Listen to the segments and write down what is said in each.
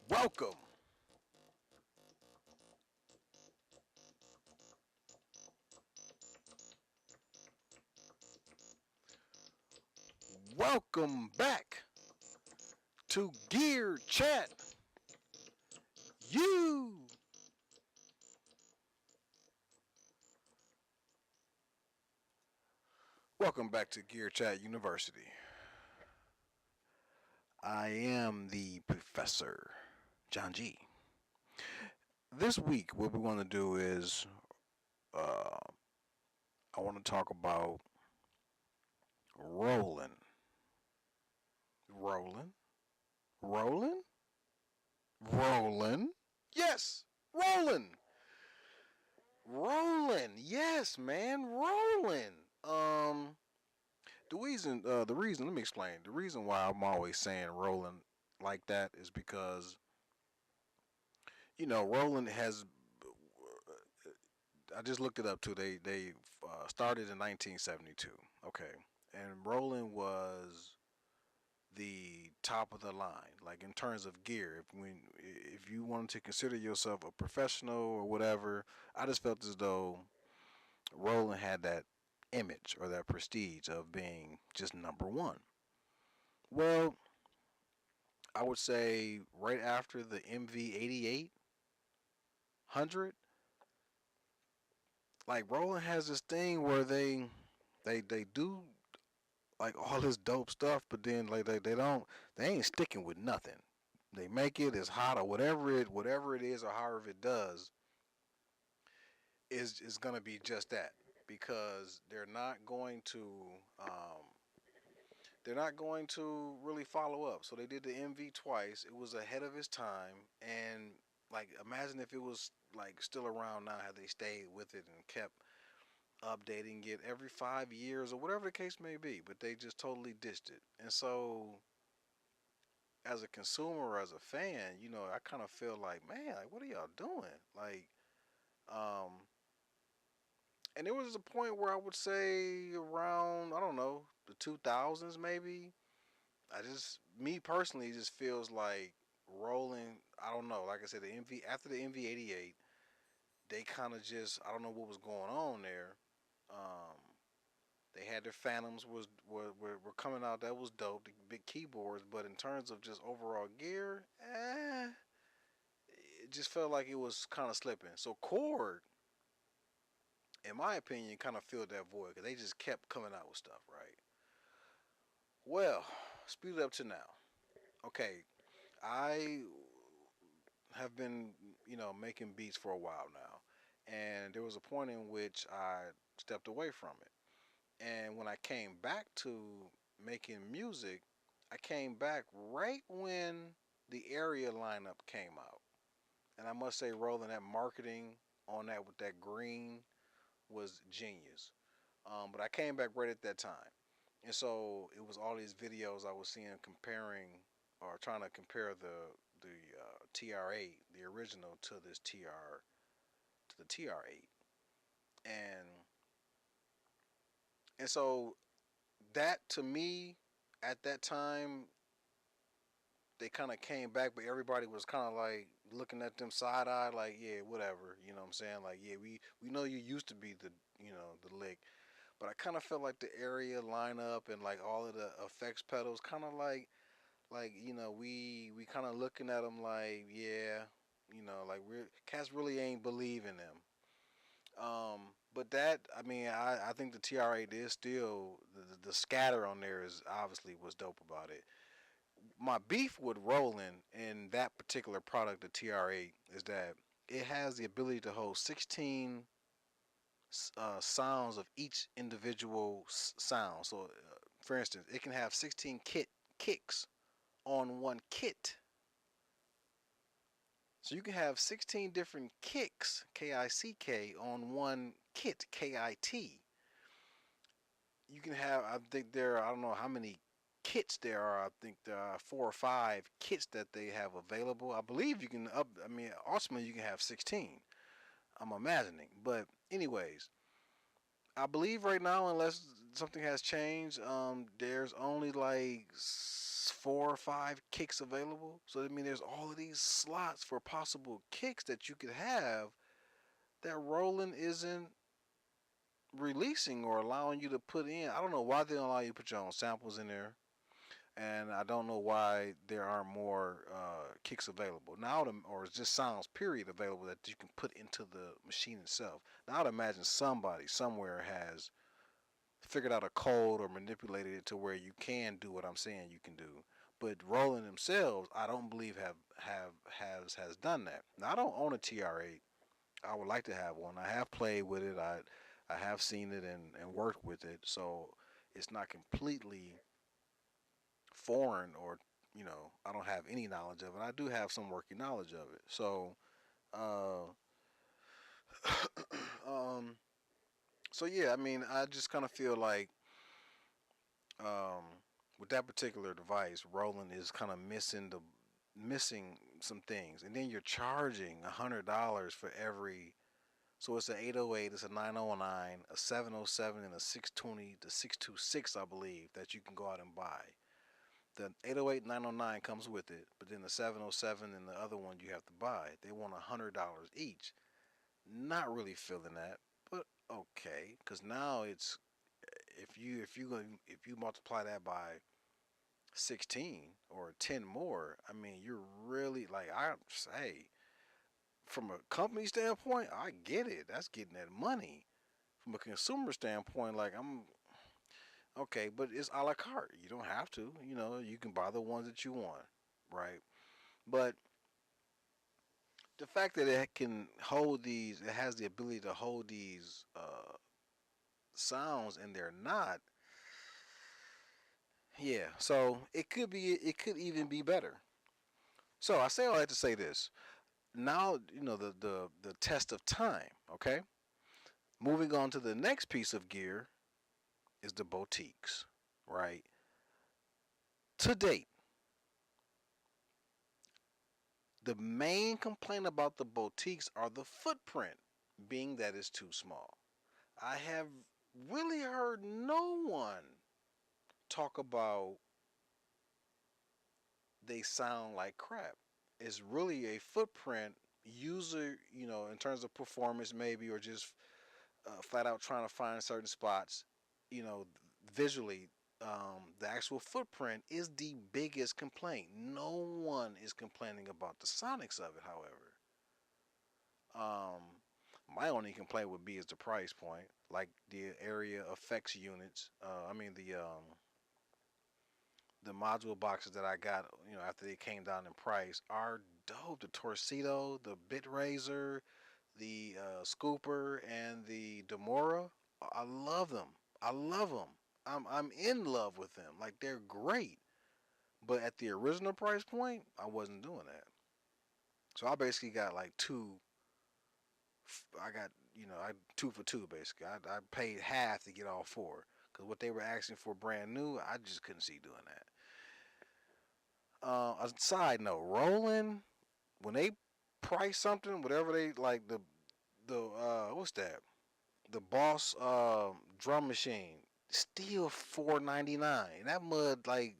Welcome, welcome back to Gear Chat. You welcome back to Gear Chat University. I am the professor, John G. This week, what we want to do is, uh, I want to talk about Roland. Roland, Roland, Roland. Yes, Roland. Roland. Yes, man, Roland. The reason, let me explain. The reason why I'm always saying Roland like that is because Roland has. I just looked it up too. They started in 1972. Okay, and Roland was the top of the line, like in terms of gear. If you wanted to consider yourself a professional or whatever, I just felt as though Roland had that image or that prestige of being just number one. Well, I would say right after the MV 8800, like Roland has this thing where they do like all this dope stuff, but then like they ain't sticking with nothing. They make it as hot or whatever it is or however it does is gonna be just that, because they're not going to really follow up. So they did the MV twice. It was ahead of its time, and like imagine if it was like still around now, had they stayed with it and kept updating it every 5 years or whatever the case may be. But they just totally ditched it. And so as a consumer or as a fan, I kind of feel like, man, like what are y'all doing? Um, and there was a point where I would say around, I don't know, the 2000s maybe. Me personally, just feels like rolling. I don't know. Like I said, the MV after the MV 88, they kind of just, I don't know what was going on there. Um, they had their Phantoms were coming out. That was dope. The big keyboards, but in terms of just overall gear, it just felt like it was kind of slipping. So Cord, in my opinion, kind of filled that void because they just kept coming out with stuff, right? Well, speed it up to now. Okay, I have been, making beats for a while now. And there was a point in which I stepped away from it. And when I came back to making music, I came back right when the area lineup came out. And I must say, Roland, that marketing on that with that green was genius. But I came back right at that time. And so it was all these videos I was seeing comparing or trying to compare the TR8, the original, to this TR8, and so that to me at that time they kind of came back, but everybody was kind of like looking at them side eye, like yeah, whatever, you know what I'm saying? Like yeah, we know you used to be the the lick, but I kind of felt like the area lineup and like all of the effects pedals, kind of like we kind of looking at them like, yeah, like we're cats really ain't believing them. But that, I mean, I think the TR8 is still the scatter on there is obviously what's dope about it. My beef with Roland in that particular product, the TR8, is that it has the ability to hold 16 sounds of each individual sound. So, for instance, it can have 16 kicks on one kit. So you can have 16 different kicks, KICK, on one kit, KIT. You can have, I think there are, I don't know how many kits there are. I think there are 4 or 5 kits that they have available. I believe you can I mean, ultimately you can have 16. I'm imagining. But anyways, I believe right now, unless something has changed, there's only like 4 or 5 kicks available. So I mean, there's all of these slots for possible kicks that you could have that Roland isn't releasing or allowing you to put in. I don't know why they don't allow you to put your own samples in there, and I don't know why there aren't more kicks available now, or just sounds period available that you can put into the machine itself. Now I'd imagine somebody somewhere has figured out a code or manipulated it to where you can do what I'm saying you can do. But Roland themselves, I don't believe has done that. Now I don't own a TR8. I would like to have one. I have played with it. I have seen it and worked with it. So it's not completely foreign or I don't have any knowledge of it. I do have some working knowledge of it. So uh, um, so yeah, I mean, I just kind of feel like um, with that particular device, Roland is kind of missing some things, and then you're charging $100 for every. So it's an 808, it's a 909, a 707, and a 620, the 626, I believe, that you can go out and buy. The 808 909 comes with it, but then the 707 and the other one you have to buy. They want $100 each. Not really feeling that, but okay, because now it's if you multiply that by 16 or 10 more, I mean you're really like I say from a company standpoint, I get it. That's getting that money. From a consumer standpoint, like I'm okay, but it's a la carte. You don't have to. You can buy the ones that you want, right? But the fact that it can hold these, it has the ability to hold these sounds, and they're not. Yeah, so it could be. It could even be better. So I say all that to say this. Now the test of time. Okay, moving on to the next piece of gear is the boutiques, right? To date, the main complaint about the boutiques are the footprint, being that it's too small. I have really heard no one talk about they sound like crap. It's really a footprint user, in terms of performance maybe, or just flat out trying to find certain spots, you know, visually. The actual footprint is the biggest complaint. No one is complaining about the sonics of it, however. Um, my only complaint would be is the price point, like the area effects units. I mean the module boxes that I got, after they came down in price, are dope. The Torcido, the BitRaiser, the Scooper, and the Demora. I love them. I love them. I'm in love with them. Like they're great. But at the original price point, I wasn't doing that. So I basically got like two. I got I two for two basically. I paid half to get all four because what they were asking for brand new, I just couldn't see doing that. A side note, Roland, when they price something, whatever they like, the what's that? The Boss drum machine, still $4.99. That mud like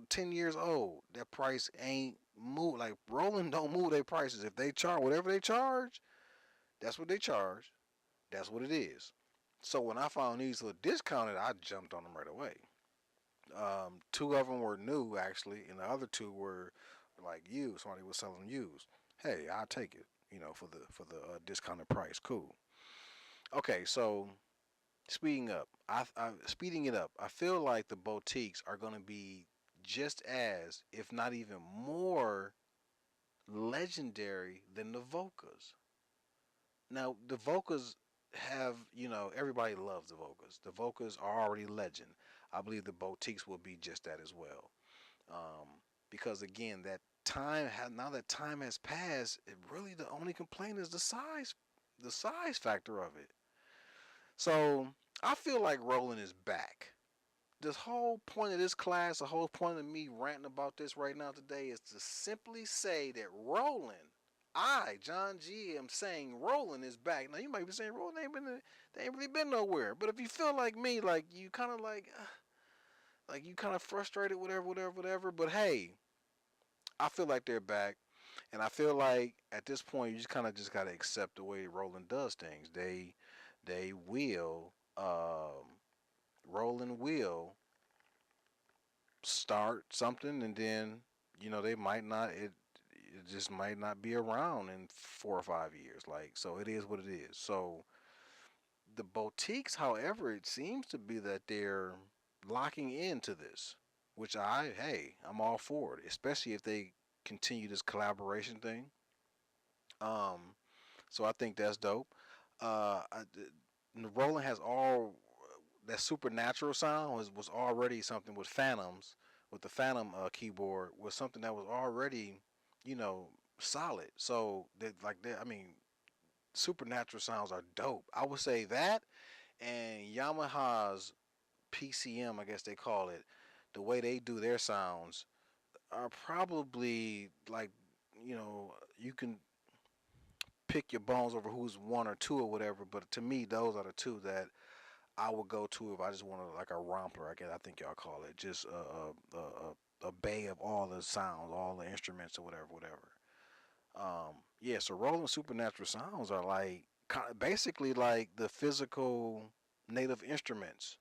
10 years old. That price ain't move. Like Roland don't move their prices. If they charge whatever they charge, that's what they charge. That's what it is. So when I found these were discounted, I jumped on them right away. Two of them were new actually, and the other two were like used. Somebody was selling them used. Hey, I'll take it. For the discounted price. Cool. Okay, so speeding it up. I feel like the boutiques are going to be just as, if not even more, legendary than the Vocas. Now, the Vocas have, everybody loves the Vocas. The Vocas are already legend. I believe the boutiques will be just that as well. Um, because again, now that time has passed, it really the only complaint is the size factor of it. So I feel like Roland is back. The whole point of this class, the whole point of me ranting about this right now today is to simply say that Roland, John G, am saying Roland is back. Now you might be saying Roland they ain't really been nowhere. But if you feel like me, like you kind of like you kind of frustrated, whatever, whatever, whatever. But hey, I feel like they're back, and I feel like at this point you just kind of just gotta accept the way Roland does things. They will, Roland will start something, and then they might not. It just might not be around in 4 or 5 years. Like so, it is what it is. So the boutiques, however, it seems to be that they're locking into this, which I'm all for it, especially if they continue this collaboration thing. Um, so I think that's dope. Roland has all that supernatural sound was already something with Phantoms, with the Phantom keyboard was something that was already, you know, solid. So I mean, supernatural sounds are dope. I would say that and Yamaha's PCM, I guess they call it, the way they do their sounds are probably like, you can pick your bones over who's one or two or whatever, but to me, those are the two that I would go to if I just wanted like a romper. I guess I think y'all call it just a bay of all the sounds, all the instruments or whatever, whatever. Yeah. So Roland Supernatural sounds are like basically like the physical native instruments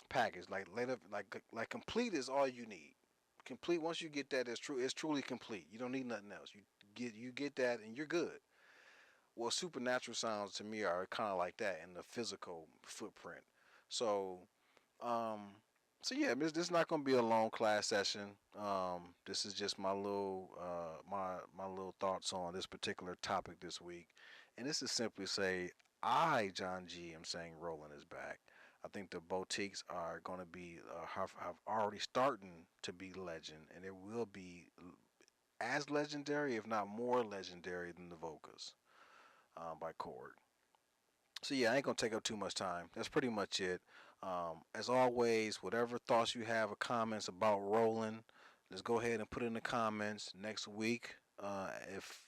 package. Like later, like complete is all you need. Complete once you get that, it's true. It's truly complete. You don't need nothing else. You get that and you're good. Well, supernatural sounds to me are kind of like that in the physical footprint. So, um, so yeah, this is not going to be a long class session. This is just my little thoughts on this particular topic this week, and this is simply say John G am saying Roland is back. I think the boutiques are going to be have already starting to be legend, and it will be as legendary, if not more legendary, than the Vocas by Chord. So yeah, I ain't gonna take up too much time. That's pretty much it. As always, whatever thoughts you have or comments about Roland, let's go ahead and put it in the comments next week. If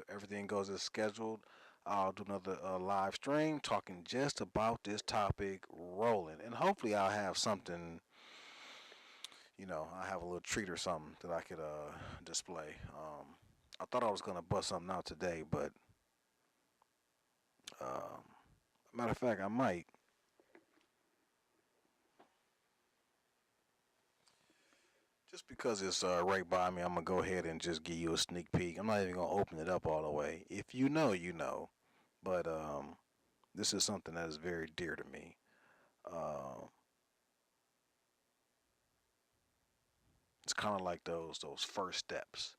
everything goes as scheduled, I'll do another live stream talking just about this topic, Roland, and hopefully I'll have something. I have a little treat or something that I could display. I thought I was gonna bust something out today, but um, matter of fact, I might. Just because it's right by me, I'm gonna go ahead and just give you a sneak peek. I'm not even gonna open it up all the way. If you know, you know. But this is something that is very dear to me. Uh, it's kind of like those first steps.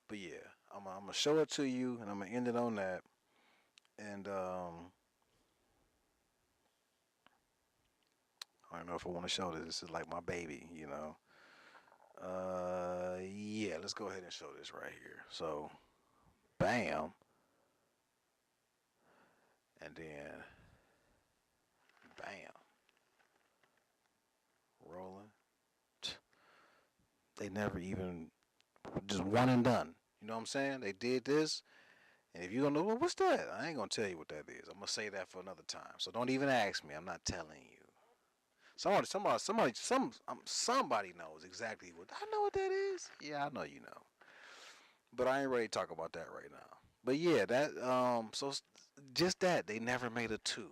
But yeah, I'm gonna show it to you, and I'm gonna end it on that. And I don't know if I want to show this. This is like my baby. Yeah, let's go ahead and show this right here. So, bam, and then bam, rolling. They never even just one and done. You know what I'm saying? They did this, and if you don't know, well, what's that? I ain't gonna tell you what that is. I'm gonna say that for another time. So don't even ask me. I'm not telling you. Somebody knows exactly what. I know what that is. Yeah, I know you know. But I ain't ready to talk about that right now. But yeah, that just that they never made a two.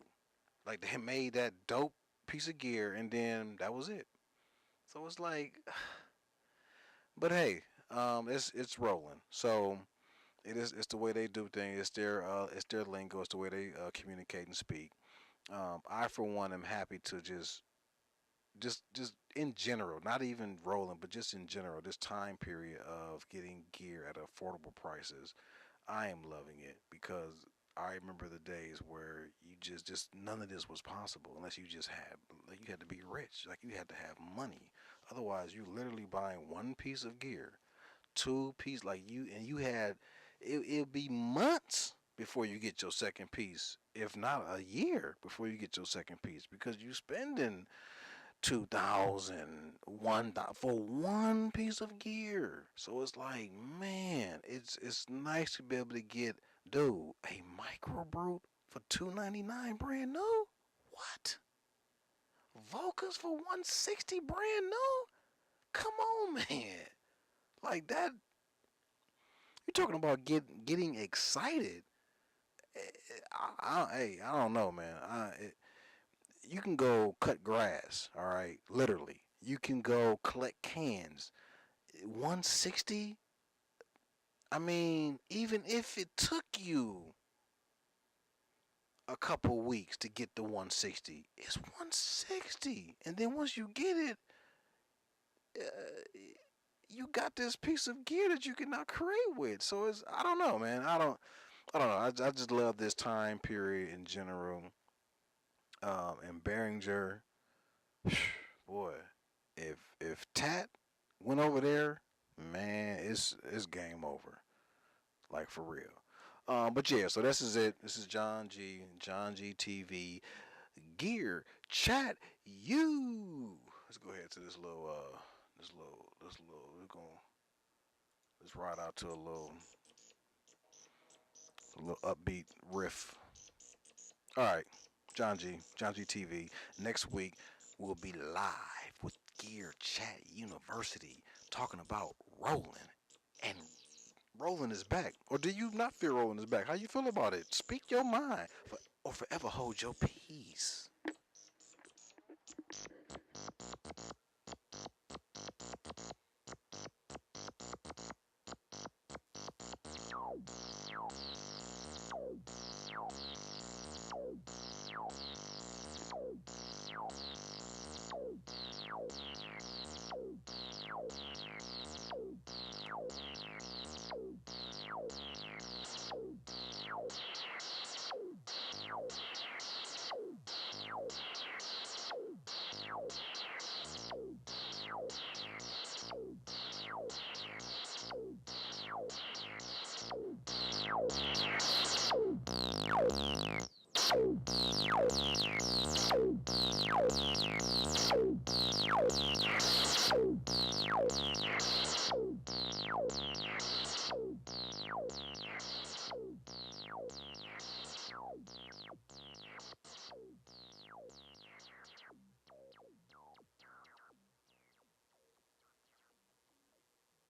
Like they made that dope piece of gear, and then that was it. So it's like, but hey, it's rolling. So it is. It's the way they do things. It's their lingo. It's the way they communicate and speak. I for one am happy to just in general, not even rolling, but just in general, this time period of getting gear at affordable prices. I am loving it because I remember the days where you just none of this was possible unless you just had like you had to be rich, like you had to have money. Otherwise, you literally buying one piece of gear, two piece like you and you had it'll be months before you get your second piece, if not a year before you get your second piece because you spending 2000 for one piece of gear. So it's like, man, it's nice to be able to get, dude, a microbrew for 299 brand new. What? Volcas for 160 brand new? Come on, man. Like that, you're talking about getting excited. Hey, I don't know, man. You can go cut grass, all right, literally. You can go collect cans. 160. I mean, even if it took you a couple weeks to get the 160, it's 160. And then once you get it, uh, you got this piece of gear that you can now create with. So it's I don't know, man. I don't know. I just love this time period in general. And Behringer, boy, if Tat went over there, man, it's game over. Like for real. But yeah, so this is it. This is John G TV, gear, chat, you. Let's go ahead to we're gonna, let's ride out to a little upbeat riff. All right, John G TV. Next week, we'll be live with Gear Chat University talking about Roland. And Roland is back. Or do you not feel Roland is back? How you feel about it? Speak your mind. Or forever hold your peace.